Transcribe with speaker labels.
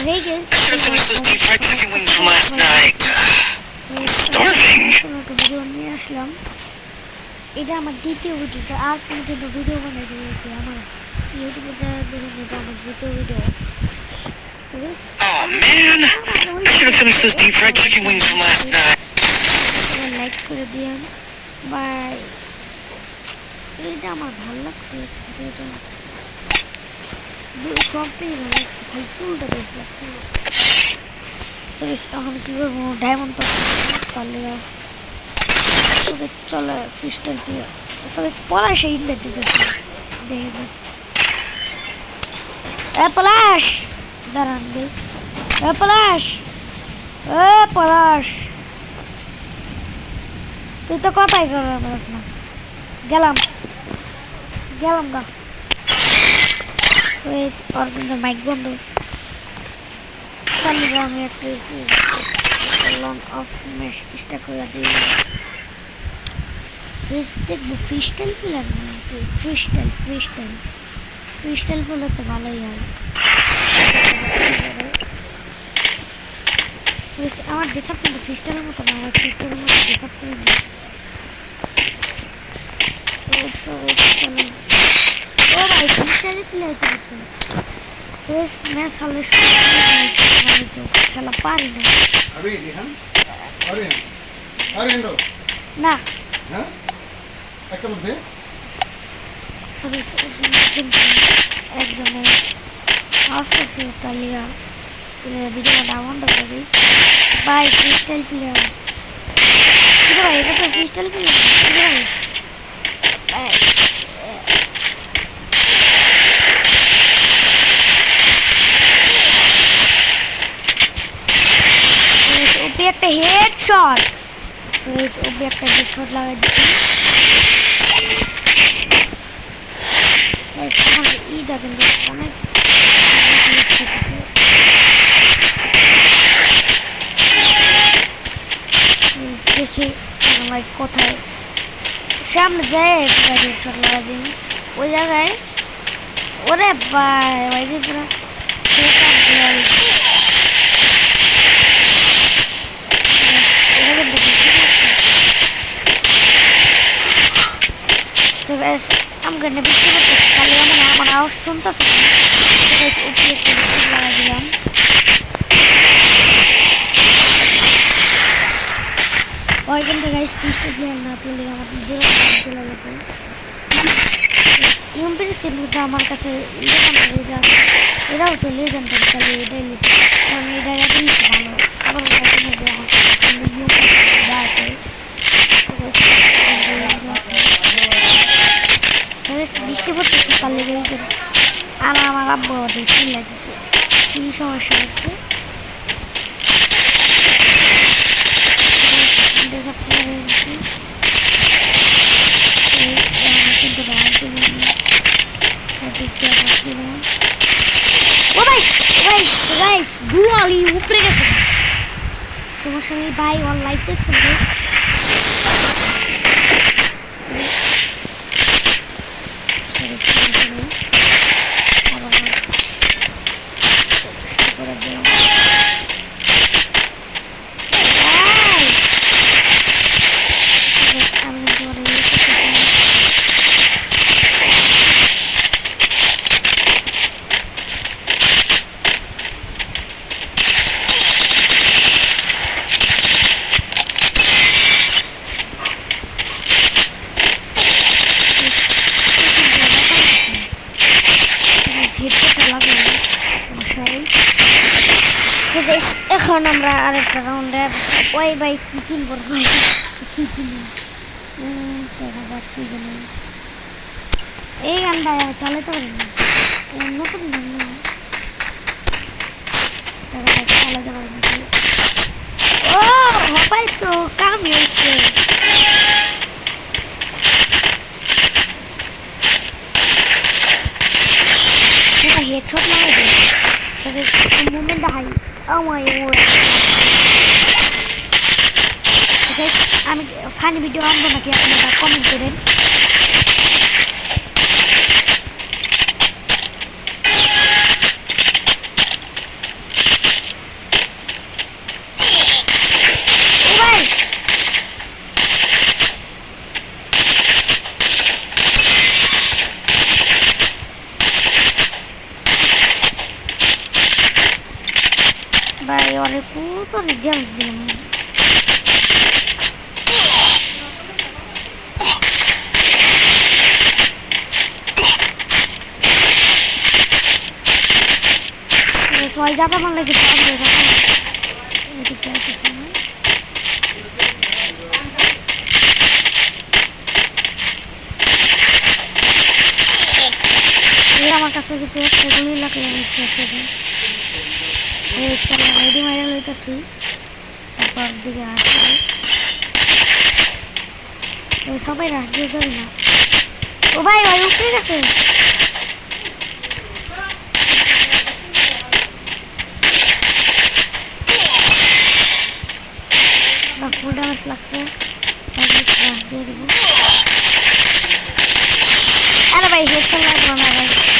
Speaker 1: hey guys,
Speaker 2: I should have finished those deep fried chicken wings from last night. I'm starving.
Speaker 1: Video নিয়ে আসলাম। এটা আমার দ্বিতীয় ভিডিওটা, আর কোনো কিন্তু ভিডিও বানাই দিয়েছি আমার ইউটিউবে যারা দেখুন, এটা আমার দ্বিতীয় video.
Speaker 2: Oh man, I should have finished those deep fried chicken wings from last night.
Speaker 1: Like করে দিয়েন, বাই। এটা আমার ভালো লাগছে, এটা সবটাই ভালো লাগছে, খালি ফুলটা বেশ লাগছে। এখন কী করবো, ডায়মন্ড তো পারলে চলে ফিস্টাল প্রিয় পলাশ ইনভাইট দিতেছে, দেখে দেখ পলাশ, দাঁড়ান বেশ পলাশ, পলাশ তুই তো কথাই করার না। গেলাম গা ওর কিন্তু মাইক বন্ধ। আমি একটা লং অফ ম্যাশ স্টার্ট করে দিই। দেখবো ফ্রিস্টাইল প্লেয়ার নাকি ফ্রিস্টাইল করলে তো ভালোই হয়। আমার ডিসাপ কিন্তু ফ্রিস্টাইলের মতো না, আমার ফ্রিস্টাইলের মতো ডিসাপ করে দিই। ও ভাই ফ্রিস্টাইল প্লেয়ার করছে ম্যাচ হলে তো খেলা পারি না না একজনে আওয়াজ করছে তালিয়া ভিডিও ডাউন করি ভাই ফ্রিস্টাইল প্লেয়ার। ভাই এটা তো ফ্রিস্টাইল প্লেয়ার ভাই। একটা হেডশট, একটা হেডশট লাগাই দিচ্ছি। ইটা কিন্তু অনেক দেখি কোথায় সামনে যায় হেডশট লাগাই দিন ওই জায়গায়। ওরে ভাই পুরো I'm gonna be sure to tell you আমার আওয়াজ শুনতেছে উপরে লাগাই দিলাম। ওইখান থেকে গাইস ফিস্টে প্লেয়ার না পেলে আমাদের চলে লাগবে। ইউম্পির কিন্তু আমার কাছে এরাও তো লেজেন্ড তাহলে এটাই লিখে, কারণ এটা এখন ভালো আবার যা আছে বৃষ্টি পড়তেছে তার লেগে আর আমার আব্বু চিল লাগতেছে, কি সমস্যা হচ্ছে। উপরে গেছে সমস্যা নেই ভাই, ওর লাইফ দেখছেন এখন আমরা আরেকটা রাউন্ডে ওই ভাই কি কিনবো ভাই, কি কিনবো এই গানটা চালাতে পারি না, নতুন গান না চালাতে পারি না। ও ভাই তো কাম হয়েছে, হেডশট লাগাই দিই মুভমেন্টটা হাই। আমি ফানি ভিডিও আনবো নাকি আপনারা কমেন্ট করেন। ভাই অনেক অনেক ড্যামেজ দিলাম সবাই যাতা মারলে কি পারবে এদিকে আর কিছু না আমার কাছে কিন্তু একটা গুলি লাগে রেডি মাইরা লইতেছি তারপর দিকে আসবে সবাই রাশ দিয়ে যাবে না ও ভাই ভাই উঠে গেছে ফুল ড্যামেজ লাগছে রাশ দিয়ে দেবো আরে ভাই হেডফোন লাগবে না ভাই